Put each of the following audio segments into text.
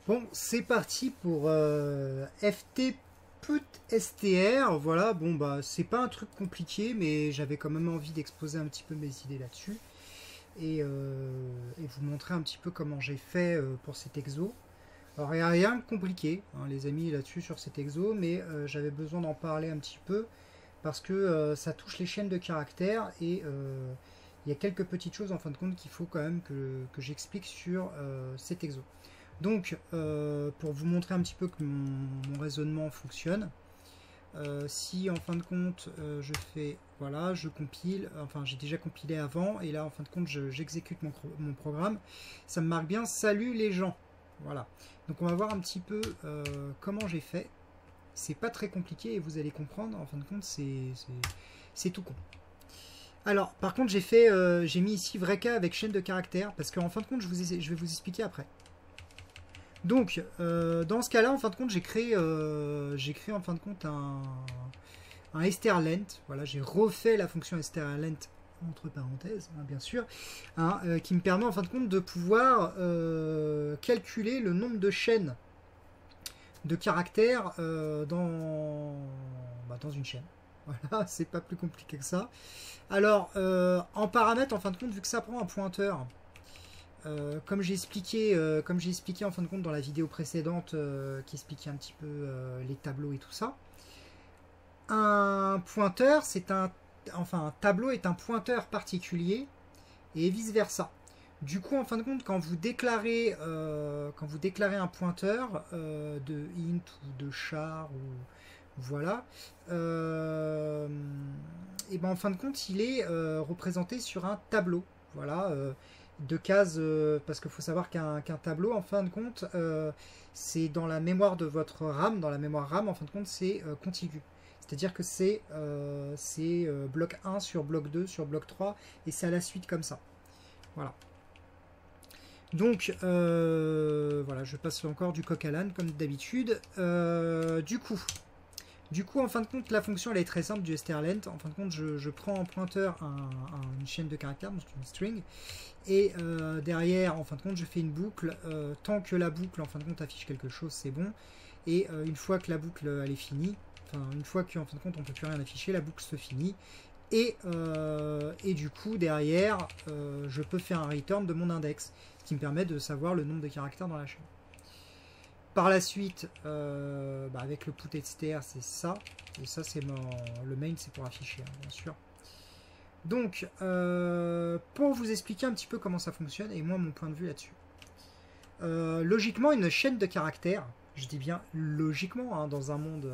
Bon, c'est parti pour FT put STR. Voilà, bon bah c'est pas un truc compliqué, mais j'avais quand même envie d'exposer un petit peu mes idées là-dessus et vous montrer un petit peu comment j'ai fait pour cet exo. Alors il n'y a rien de compliqué, hein, les amis, là-dessus sur cet exo, mais j'avais besoin d'en parler un petit peu parce que ça touche les chaînes de caractères et il y a quelques petites choses en fin de compte qu'il faut quand même que j'explique sur cet exo. Donc, pour vous montrer un petit peu que mon raisonnement fonctionne, si en fin de compte je fais, voilà, je compile, enfin j'ai déjà compilé avant, et là en fin de compte j'exécute mon programme, ça me marque bien salut les gens. Voilà. Donc on va voir un petit peu comment j'ai fait. C'est pas très compliqué et vous allez comprendre, en fin de compte c'est tout con. Alors, par contre, j'ai mis ici vrai cas avec chaîne de caractères, parce qu'en fin de compte, je vais vous expliquer après. Donc, dans ce cas-là, en fin de compte, j'ai créé en fin de compte un strlength. Voilà, j'ai refait la fonction strlength entre parenthèses, hein, bien sûr, hein, qui me permet en fin de compte de pouvoir calculer le nombre de chaînes de caractères dans une chaîne. Voilà, c'est pas plus compliqué que ça. Alors, en paramètre, en fin de compte, vu que ça prend un pointeur, comme j'ai expliqué en fin de compte dans la vidéo précédente qui expliquait un petit peu les tableaux et tout ça, un pointeur, un tableau est un pointeur particulier et vice versa. Du coup, en fin de compte, quand vous déclarez un pointeur de int ou de char ou voilà, et ben en fin de compte, il est représenté sur un tableau. Voilà, de cases, parce qu'il faut savoir qu'un tableau, en fin de compte, c'est dans la mémoire de votre RAM, dans la mémoire RAM, en fin de compte, c'est contigu. C'est-à-dire que c'est bloc 1 sur bloc 2 sur bloc 3, et c'est à la suite comme ça. Voilà. Donc, voilà, je passe encore du coq à l'âne, comme d'habitude. Du coup, en fin de compte, la fonction elle est très simple du strlength. En fin de compte, je prends en pointeur une chaîne de caractères, donc une string, et derrière, en fin de compte, je fais une boucle. Tant que la boucle, en fin de compte, affiche quelque chose, c'est bon. Et une fois que la boucle elle est finie, enfin une fois qu'en fin de compte on ne peut plus rien afficher, la boucle se finit. Et du coup, derrière, je peux faire un return de mon index, ce qui me permet de savoir le nombre de caractères dans la chaîne. Par la suite, avec le put str, c'est ça. Et ça, c'est le main, c'est pour afficher, hein, bien sûr. Donc, pour vous expliquer un petit peu comment ça fonctionne, et moi, mon point de vue là-dessus. Logiquement, une chaîne de caractères, je dis bien logiquement, hein, dans un monde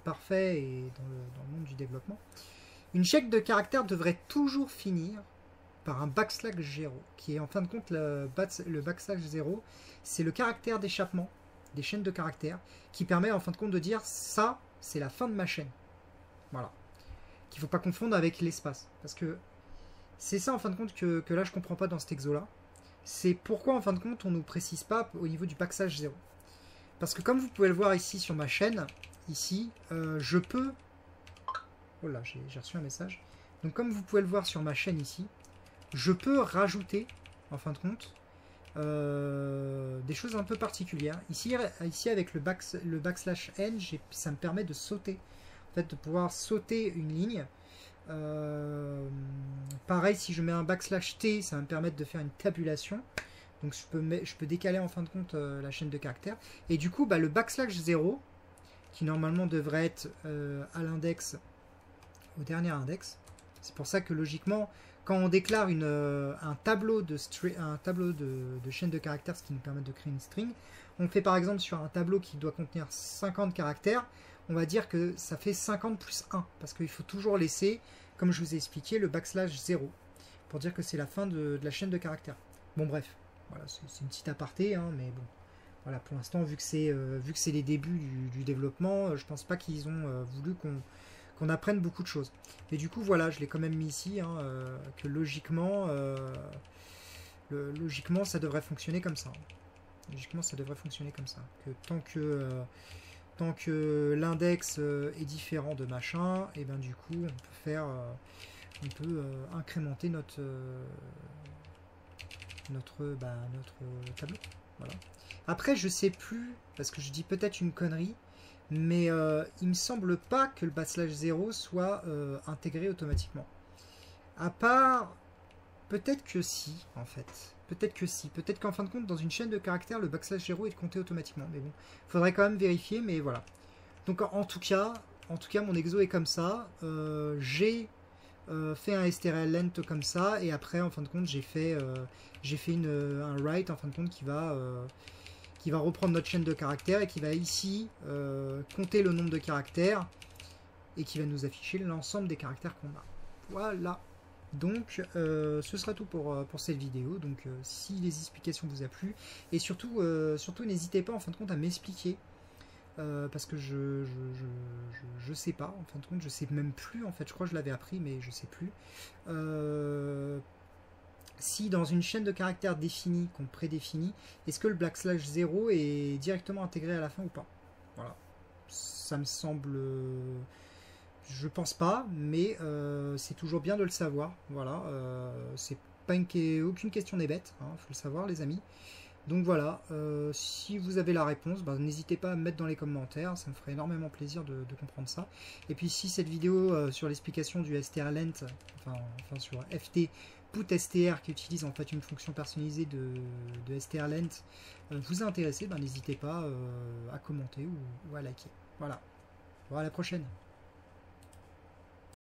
parfait et dans le monde du développement, une chaîne de caractères devrait toujours finir par un backslash 0, qui est en fin de compte le backslash 0, c'est le caractère d'échappement des chaînes de caractères, qui permet en fin de compte de dire ça, c'est la fin de ma chaîne. Voilà. Qu'il ne faut pas confondre avec l'espace. Parce que c'est ça en fin de compte que là je comprends pas dans cet exo là. C'est pourquoi en fin de compte on ne nous précise pas au niveau du backslash 0. Parce que comme vous pouvez le voir ici sur ma chaîne, ici, je peux... Oh là, j'ai reçu un message. Donc comme vous pouvez le voir sur ma chaîne ici, je peux rajouter, en fin de compte, des choses un peu particulières. Ici avec le backslash n, ça me permet de sauter. En fait, de pouvoir sauter une ligne. Pareil, si je mets un backslash t, ça va me permettre de faire une tabulation. Donc je peux décaler en fin de compte la chaîne de caractères. Et du coup, le backslash 0, qui normalement devrait être à l'index, au dernier index. C'est pour ça que logiquement, quand on déclare un tableau de chaîne de caractères, ce qui nous permet de créer une string, on fait par exemple sur un tableau qui doit contenir 50 caractères, on va dire que ça fait 50 plus 1, parce qu'il faut toujours laisser, comme je vous ai expliqué, le backslash 0, pour dire que c'est la fin de la chaîne de caractères. Bon bref, voilà, c'est une petite aparté, hein, mais bon. Voilà, pour l'instant, vu que c'est les débuts du développement, je pense pas qu'ils ont voulu qu'on apprenne beaucoup de choses. Mais du coup, voilà, je l'ai quand même mis ici, hein, que logiquement, ça devrait fonctionner comme ça. Logiquement, ça devrait fonctionner comme ça. Que tant que l'index est différent de machin, et ben du coup, on peut incrémenter notre tableau. Voilà. Après, je sais plus, parce que je dis peut-être une connerie, mais il me semble pas que le /0 soit intégré automatiquement. À part, peut-être que si, en fait. Peut-être que si. Peut-être qu'en fin de compte, dans une chaîne de caractères, le /0 est compté automatiquement. Mais bon, faudrait quand même vérifier, mais voilà. Donc en tout cas, mon exo est comme ça. J'ai fait un STRL lent comme ça, et après, en fin de compte, j'ai fait un write, en fin de compte, qui va reprendre notre chaîne de caractères et qui va ici compter le nombre de caractères et qui va nous afficher l'ensemble des caractères qu'on a. Voilà. Donc, ce sera tout pour cette vidéo. Donc, si les explications vous a plu, et surtout, n'hésitez pas en fin de compte à m'expliquer. Parce que je sais pas, en fin de compte, je sais même plus, en fait, je crois que je l'avais appris, mais je sais plus. Si dans une chaîne de caractères définie, qu'on prédéfinit, est-ce que le /0 est directement intégré à la fin ou pas? Voilà. Ça me semble... je pense pas, mais c'est toujours bien de le savoir. Voilà. C'est pas aucune question n'est bête, hein, faut le savoir, les amis. Donc voilà, si vous avez la réponse, ben, n'hésitez pas à me mettre dans les commentaires, ça me ferait énormément plaisir de comprendre ça. Et puis si cette vidéo sur l'explication du strlent, enfin sur ft put str qui utilise en fait une fonction personnalisée de strlent vous a intéressé, ben, n'hésitez pas à commenter ou à liker. Voilà, à la prochaine.